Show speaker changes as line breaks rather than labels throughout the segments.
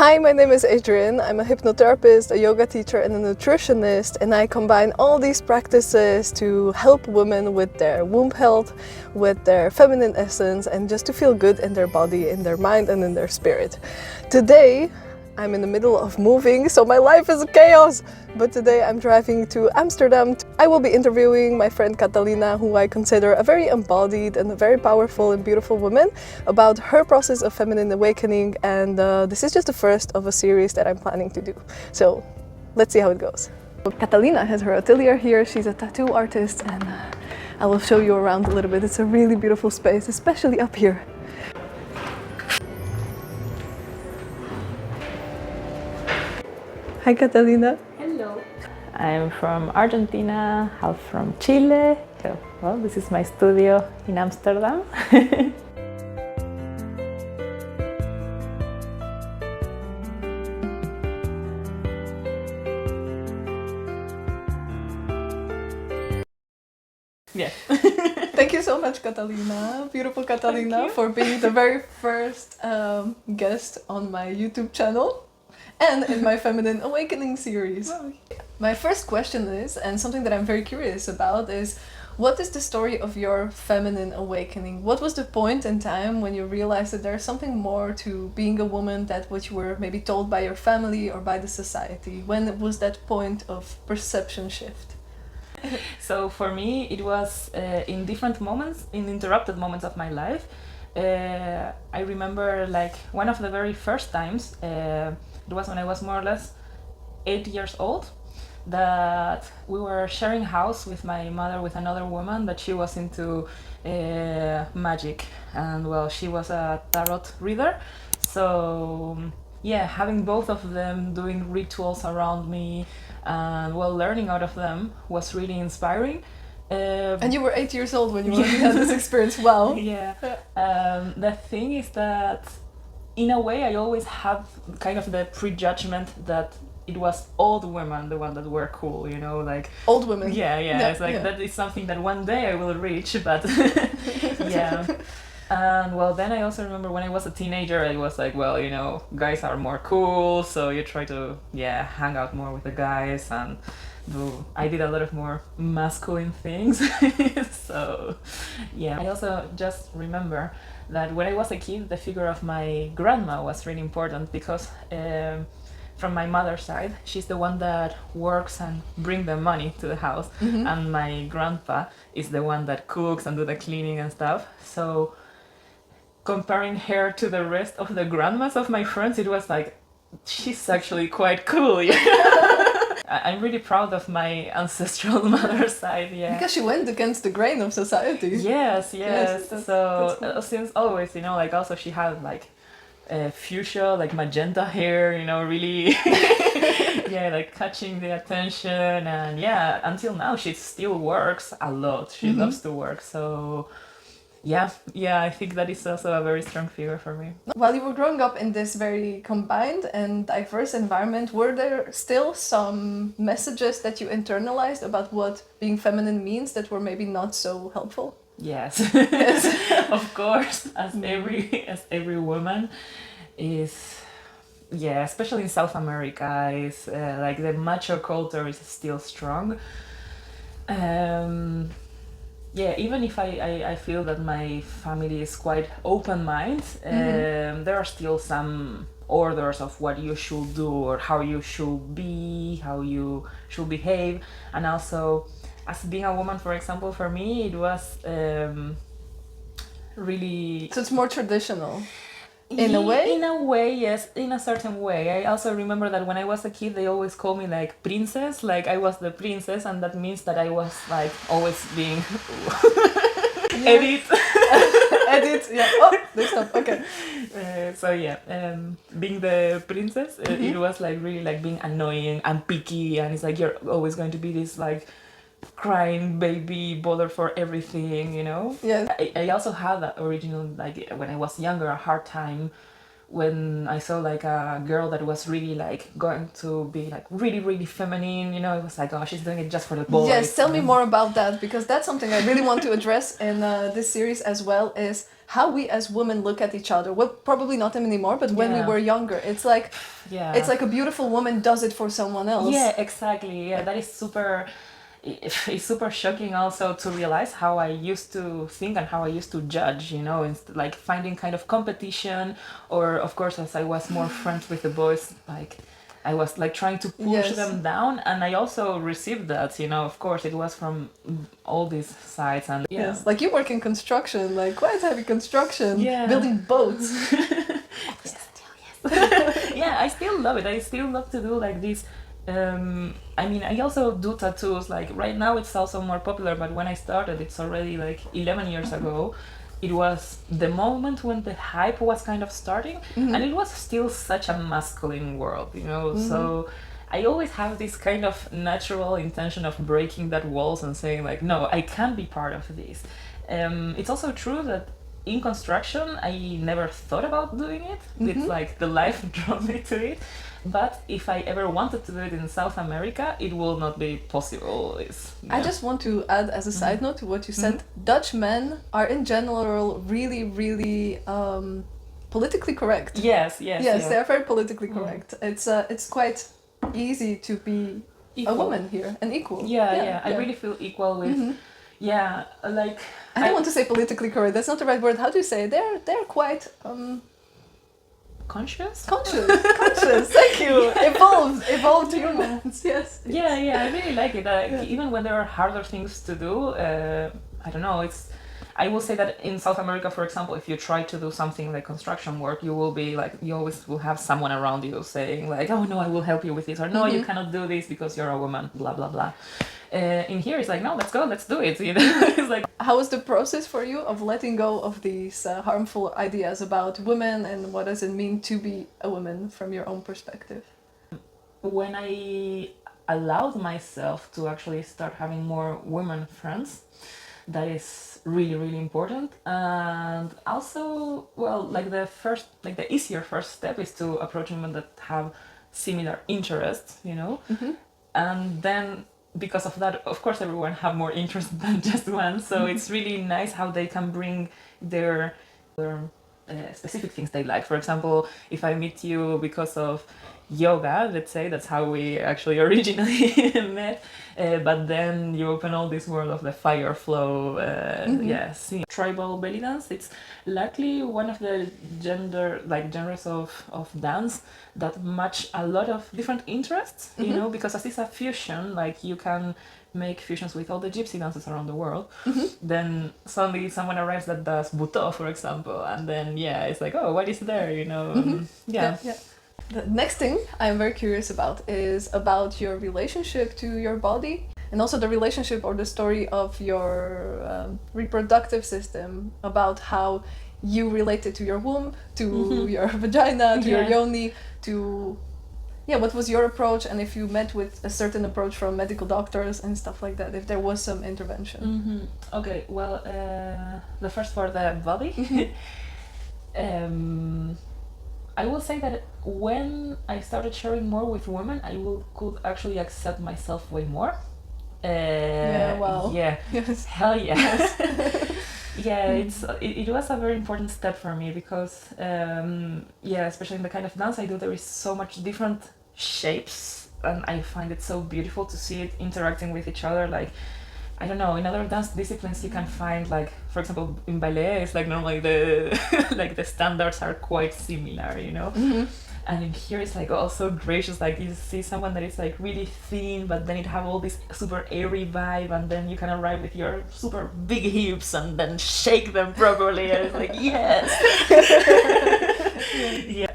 Hi, my name is Adrienne. I'm a hypnotherapist, a yoga teacher and a nutritionist, and I combine all these practices to help women with their womb health, with their feminine essence, and just to feel good in their body, in their mind and in their spirit. Today, I'm in the middle of moving, so my life is chaos. But today I'm driving to Amsterdam. I will be interviewing my friend Catalina, who I consider a very embodied and a very powerful and beautiful woman, about her process of feminine awakening. And this is just the first of a series that I'm planning to do. So let's see how it goes. Catalina has her atelier here. She's a tattoo artist, and I will show you around a little bit. It's a really beautiful space, especially up here. Hi Catalina.
Hello. I'm from Argentina, half from Chile. So, well, this is my studio in Amsterdam. Yeah.
Thank you so much, Catalina, beautiful Catalina, for being the very first guest on my YouTube channel and in my Feminine Awakening series.
Wow.
My first question is, and something that I'm very curious about, is what is the story of your feminine awakening? What was the point in time when you realized that there's something more to being a woman than what you were maybe told by your family or by the society? When was that point of perception shift?
So for me, it was in different moments, in interrupted moments of my life. I remember like one of the very first times, it was when I was more or less 8 years old, that we were sharing house with my mother with another woman that she was into magic, and well, she was a tarot reader. So yeah, having both of them doing rituals around me and well, learning out of them was really inspiring.
And you were 8 years old when you already had this experience. Wow.
Yeah. The thing is that in a way I always had kind of the prejudgment that it was old women, the one that were cool, you know, like
old women.
Yeah, it's like that is something that one day I will reach, but yeah. And well, then I also remember when I was a teenager, I was like, well, you know, guys are more cool, so you try to hang out more with the guys, and I did a lot of more masculine things. So yeah, I also just remember that when I was a kid, the figure of my grandma was really important, because from my mother's side, she's the one that works and bring the money to the house, and my grandpa is the one that cooks and do the cleaning and stuff. So comparing her to the rest of the grandmas of my friends, it was like, she's actually quite cool. I'm really proud of my ancestral mother's side,
Because she went against the grain of society.
Yes.
That's cool.
Since always, you know, like also she had like fuchsia, like magenta hair, you know, really like catching the attention, and until now she still works a lot. She loves to work, so I think that is also a very strong figure for me.
While you were growing up in this very combined and diverse environment, were there still some messages that you internalized about what being feminine means that were maybe not so helpful?
Yes. Of course, as every woman is, especially in South America, is like the macho culture is still strong. Even if I feel that my family is quite open-minded, there are still some orders of what you should do or how you should be, how you should behave. And also, as being a woman, for example, for me, it was really...
So it's more traditional? In a way?
In a way, yes, in a certain way. I also remember that when I was a kid, they always called me like princess, like I was the princess, and that means that I was like always being edit.
Edit, yeah. Oh, they stopped, okay.
Being the princess, it was like really like being annoying and picky, and it's like you're always going to be this like crying baby, bother for everything, you know.
Yeah.
I also had that original, like when I was younger, a hard time when I saw like a girl that was really like going to be like really, really feminine, you know, it was like, oh, she's doing it just for the boys.
Yes, tell me more about that, because that's something I really want to address in this series as well, is how we as women look at each other. Well, probably not anymore, but when we were younger, it's like a beautiful woman does it for someone else.
Yeah, exactly. Yeah, that is super. It's super shocking also to realize how I used to think and how I used to judge, you know, like finding kind of competition, or of course as I was more friends with the boys, like I was like trying to push them down, and I also received that, you know, of course it was from all these sides. And
yes, like you work in construction, like quite heavy construction, building boats.
Yeah, I still love it. I still love to do like this. I mean, I also do tattoos. Like right now it's also more popular, but when I started, it's already like 11 years ago. It was the moment when the hype was kind of starting, and it was still such a masculine world, you know. So I always have this kind of natural intention of breaking that walls and saying like, no, I can be part of this. It's also true that in construction, I never thought about doing it. It's like the life drove me to it. But if I ever wanted to do it in South America, it will not be possible.
I just want to add as a side note to what you said, Dutch men are in general really, really politically correct.
Yes,
they are very politically correct. It's quite easy to be equal. A woman here and equal.
Yeah. I really feel equal with. Yeah, like
I don't want to say politically correct. That's not the right word. How do you say it? They're quite
conscious.
Thank you. Evolved humans. Yes.
Yeah. I really like it. Even when there are harder things to do, I don't know. I will say that in South America, for example, if you try to do something like construction work, you will be like, you always will have someone around you saying like, oh no, I will help you with this, or no, you cannot do this because you're a woman, blah blah blah. In here it's like, no, let's go, let's do it, you know. It's like,
how was the process for you of letting go of these harmful ideas about women, and what does it mean to be a woman from your own perspective?
When I allowed myself to actually start having more women friends, that is really, really important. And also, well, like the easier first step is to approach women that have similar interests, you know. And then because of that, of course, everyone have more interests than just one. So it's really nice how they can bring their specific things they like. For example, if I meet you because of yoga, let's say, that's how we actually originally met, but then you open all this world of the fire flow, tribal belly dance. It's luckily one of the genres of dance that match a lot of different interests, you know, because as it's a fusion, like you can make fusions with all the gypsy dances around the world. Then suddenly someone arrives that does buto, for example, and then it's like, oh, what is there, you know? Yeah.
The next thing I'm very curious about is about your relationship to your body, and also the relationship or the story of your reproductive system, about how you related to your womb, to your vagina, to your yoni, to what was your approach, and if you met with a certain approach from medical doctors and stuff like that, if there was some intervention.
Okay, well, the first for the body. I will say that when I started sharing more with women, could actually accept myself way more.
Wow.
Yeah.
Yes.
Hell yes. It was a very important step for me because especially in the kind of dance I do, there is so much different shapes, and I find it so beautiful to see it interacting with each other. Like, I don't know, in other dance disciplines you can find, like, for example, in ballet, it's like normally the like the standards are quite similar, you know. And in here it's like also gracious, like you see someone that is like really thin, but then it have all this super airy vibe, and then you can arrive with your super big hips and then shake them properly, and it's like, yes.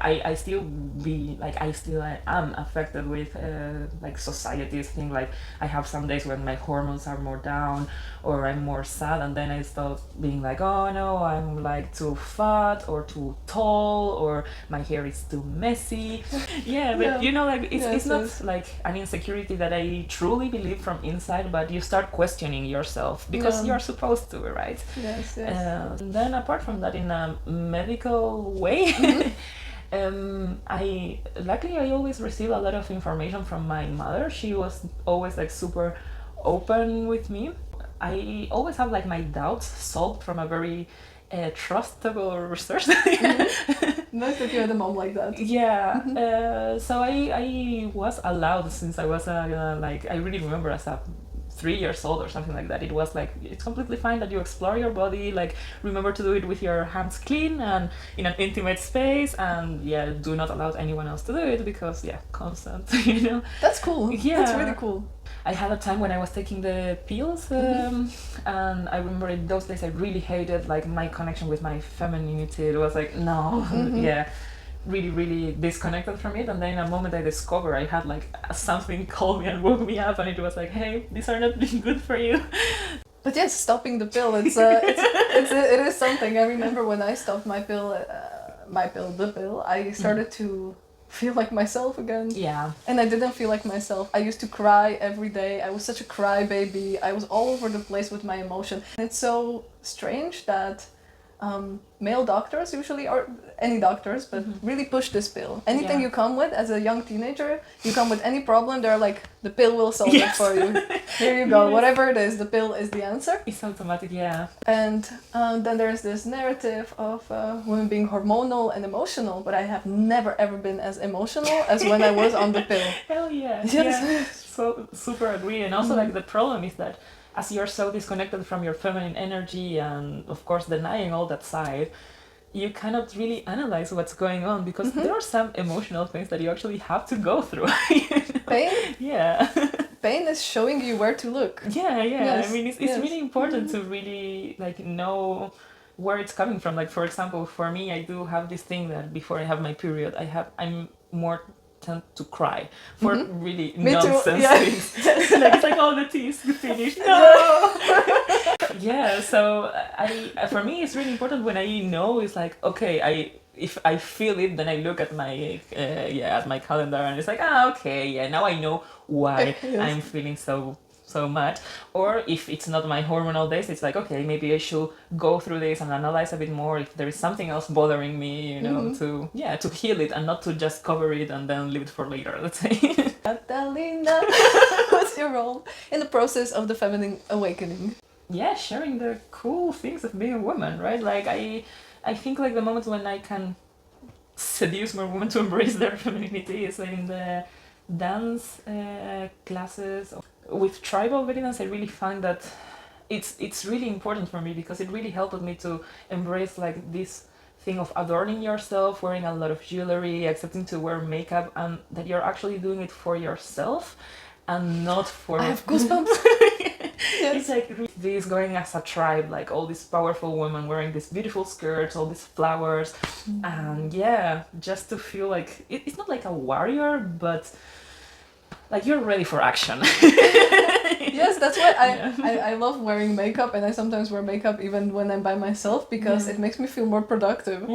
I still am affected with like society's thing. Like, I have some days when my hormones are more down or I'm more sad, and then I start being like, oh no, I'm like too fat or too tall, or my hair is too messy. But you know, like it's not like an insecurity that I truly believe from inside, but you start questioning yourself because you're supposed to, right?
Yes.
And then apart from that, in a medical way, Luckily I always received a lot of information from my mother. She was always like super open with me. I always have like my doubts solved from a very trustable resource.
Nice that you had a mom like that.
Yeah. So I was allowed since I was like, I really remember as a 3 years old or something like that. It was like, it's completely fine that you explore your body, like remember to do it with your hands clean and in an intimate space, and yeah, do not allow anyone else to do it because consent,
That's cool.
Yeah.
That's really cool.
I had a time when I was taking the pills, and I remember in those days I really hated like my connection with my femininity. It was like, no, yeah, really, really disconnected from it. And then in a moment I discovered I had like something called me and woke me up, and it was like, hey, these are not being good for you.
But yes, stopping the pill, it is something. I remember when I stopped the pill, I started to feel like myself again.
Yeah.
And I didn't feel like myself. I used to cry every day. I was such a crybaby. I was all over the place with my emotion. And it's so strange that male doctors usually, or any doctors, but really push this pill. Anything you come with as a young teenager, you come with any problem, they're like, the pill will solve it for you. Here you go. Whatever it is, the pill is the answer.
It's automatic, yeah.
And then there's this narrative of women being hormonal and emotional, but I have never ever been as emotional as when I was on the pill.
Hell yeah.
Yes.
Yeah. So super agree. And also like the problem is that as you're so disconnected from your feminine energy and of course denying all that side, you cannot really analyze what's going on because there are some emotional things that you actually have to go through.
Pain?
Yeah.
Pain is showing you where to look.
Yeah.
Yes.
I mean, it's really important to really like know where it's coming from. Like for example, for me, I do have this thing that before I have my period, I'm more tend to cry for really
Me
nonsense
too.
things. Like it's like all the tea is finished. No. Yeah. So for me it's really important when I know it's like okay, if I feel it, then I look at my at my calendar and it's like okay, now I know why I'm feeling so much. Or if it's not my hormonal days, it's like okay, maybe I should go through this and analyze a bit more if there is something else bothering me, to heal it and not to just cover it and then leave it for later, let's say.
Catalina, what's your role in the process of the feminine awakening?
Yeah, sharing the cool things of being a woman, right? Like I think like the moments when I can seduce more women to embrace their femininity is in the dance classes. With tribal bellydance, I really find that it's really important for me because it really helped me to embrace like this thing of adorning yourself, wearing a lot of jewelry, accepting to wear makeup, and that you're actually doing it for yourself and not for...
I have goosebumps. Yes.
It's like this going as a tribe, like all these powerful women wearing these beautiful skirts, all these flowers, and just to feel like it's not like a warrior, but like you're ready for action.
Yes, that's why I love wearing makeup, and I sometimes wear makeup even when I'm by myself because it makes me feel more productive.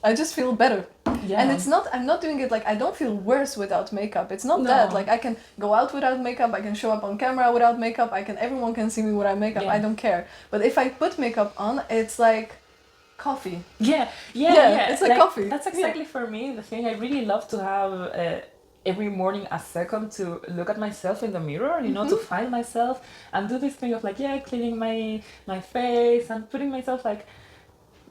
I just feel better. Yeah. And I'm not doing it like, I don't feel worse without makeup. It's not that. Like I can go out without makeup, I can show up on camera without makeup, everyone can see me without makeup, I don't care. But if I put makeup on, it's like coffee.
Yeah.
It's like coffee.
That's exactly for me the thing. I really love to have every morning a second to look at myself in the mirror, to find myself and do this thing of like, cleaning my face and putting myself like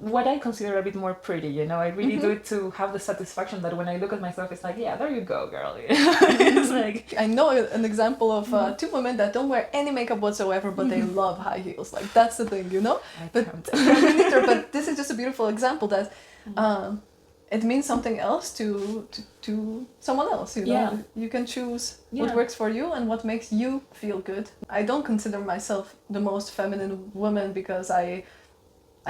what I consider a bit more pretty, I really do it to have the satisfaction that when I look at myself, it's like, there you go, girl. It's like...
I know an example of two women that don't wear any makeup whatsoever, but they love high heels. Like, that's the thing, But this is just a beautiful example that it means something else to someone else, You can choose what works for you and what makes you feel good. I don't consider myself the most feminine woman because I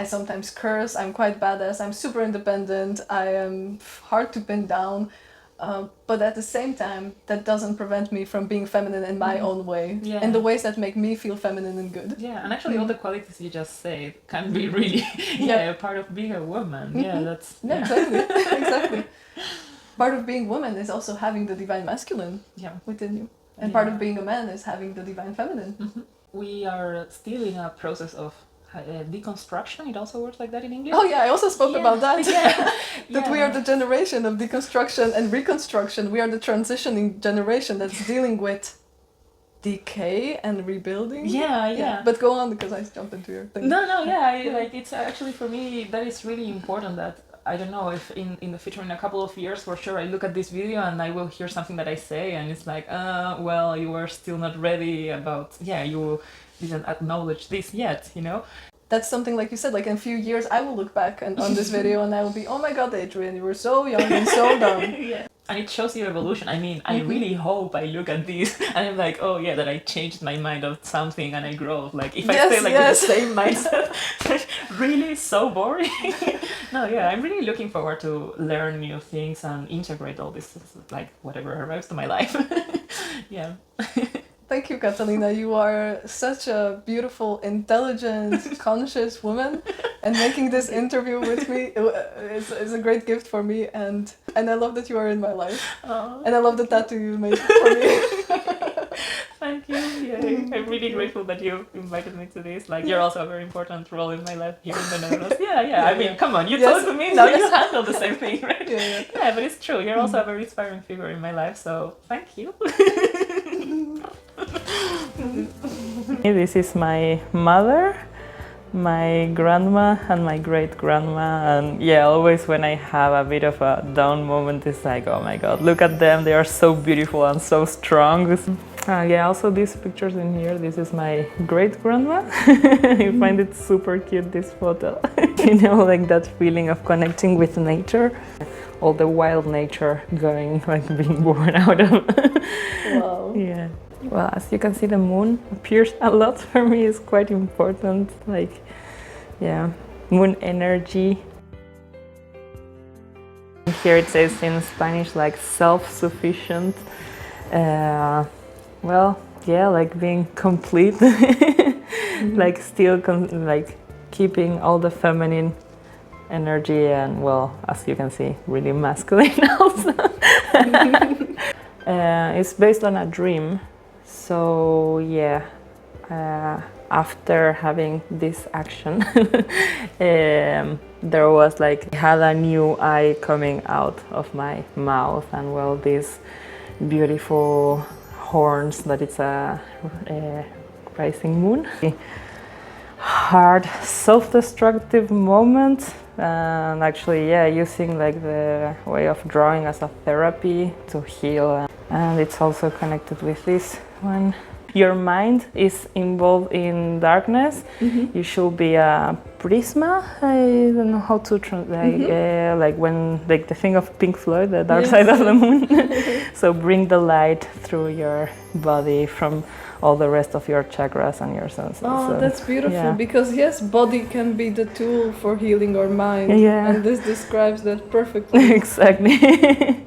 sometimes curse, I'm quite badass, I'm super independent, I am hard to pin down, but at the same time, that doesn't prevent me from being feminine in my own way, in the ways that make me feel feminine and good.
Yeah, and actually all the qualities you just say can be really part of being a woman.
Exactly. Part of being woman is also having the divine masculine within you, and part of being a man is having the divine feminine.
We are still in a process of deconstruction. It also works like that in English.
Oh yeah, I also spoke about that.
Yeah.
That we are the generation of deconstruction and reconstruction. We are the transitioning generation that's dealing with decay and rebuilding.
Yeah.
But go on, because I jumped into your thing.
No, like it's actually for me that is really important. That I don't know if in the future, in a couple of years, for sure, I look at this video and I will hear something that I say and it's like, well, you were still not ready about, you didn't acknowledge this yet, you know?
That's something, like you said, like in a few years I will look back on this video and I will be, oh my god, Adrienne, you were so young and so dumb.
Yeah. And it shows your evolution. I mean, I really hope I look at this and I'm like, oh yeah, that I changed my mind of something and I grow. Like if I stay like with the same mindset, really so boring. No, yeah, I'm really looking forward to learn new things and integrate all this, like whatever arrives to my life. Yeah.
Thank you, Catalina. You are such a beautiful, intelligent, conscious woman, and making this interview with me is a great gift for me. And I love that you are in my life.
Oh.
And I love the tattoo you made for me.
Thank you. Yeah, I'm really grateful that you invited me to this. Like, you're also a very important role in my life here in the Netherlands. Yeah. I mean, come on, you talk to me now. You handle the same thing, right? Yeah, but it's true. You're also a very inspiring figure in my life. So thank you. This is my mother, my grandma and my great-grandma, and yeah, always when I have a bit of a down moment, it's like, oh my god, look at them, they are so beautiful and so strong. Yeah, also these pictures in here, this is my great-grandma. I find it super cute, this photo. You know, like that feeling of connecting with nature, all the wild nature going, like being born out of.
Wow.
Yeah. Well, as you can see, the moon appears a lot for me. It's quite important, like, yeah, moon energy. Here it says in Spanish, like, self-sufficient. Well, yeah, like being complete, like still like keeping all the feminine energy and, well, as you can see, really masculine also. It's based on a dream. So yeah, after having this action, there was like, I had a new eye coming out of my mouth, and well, these beautiful horns that it's a rising moon. Hard, self-destructive moment, and actually, yeah, using like the way of drawing as a therapy to heal. And it's also connected with this one. Your mind is involved in darkness. You should be a prisma. I don't know how to translate. Like when, like the thing of Pink Floyd, the dark side of the moon. So bring the light through your body from all the rest of your chakras and your senses.
Oh,
so,
that's beautiful,
yeah.
because yes, body can be the tool for healing our mind.
Yeah.
And this describes that perfectly.
Exactly.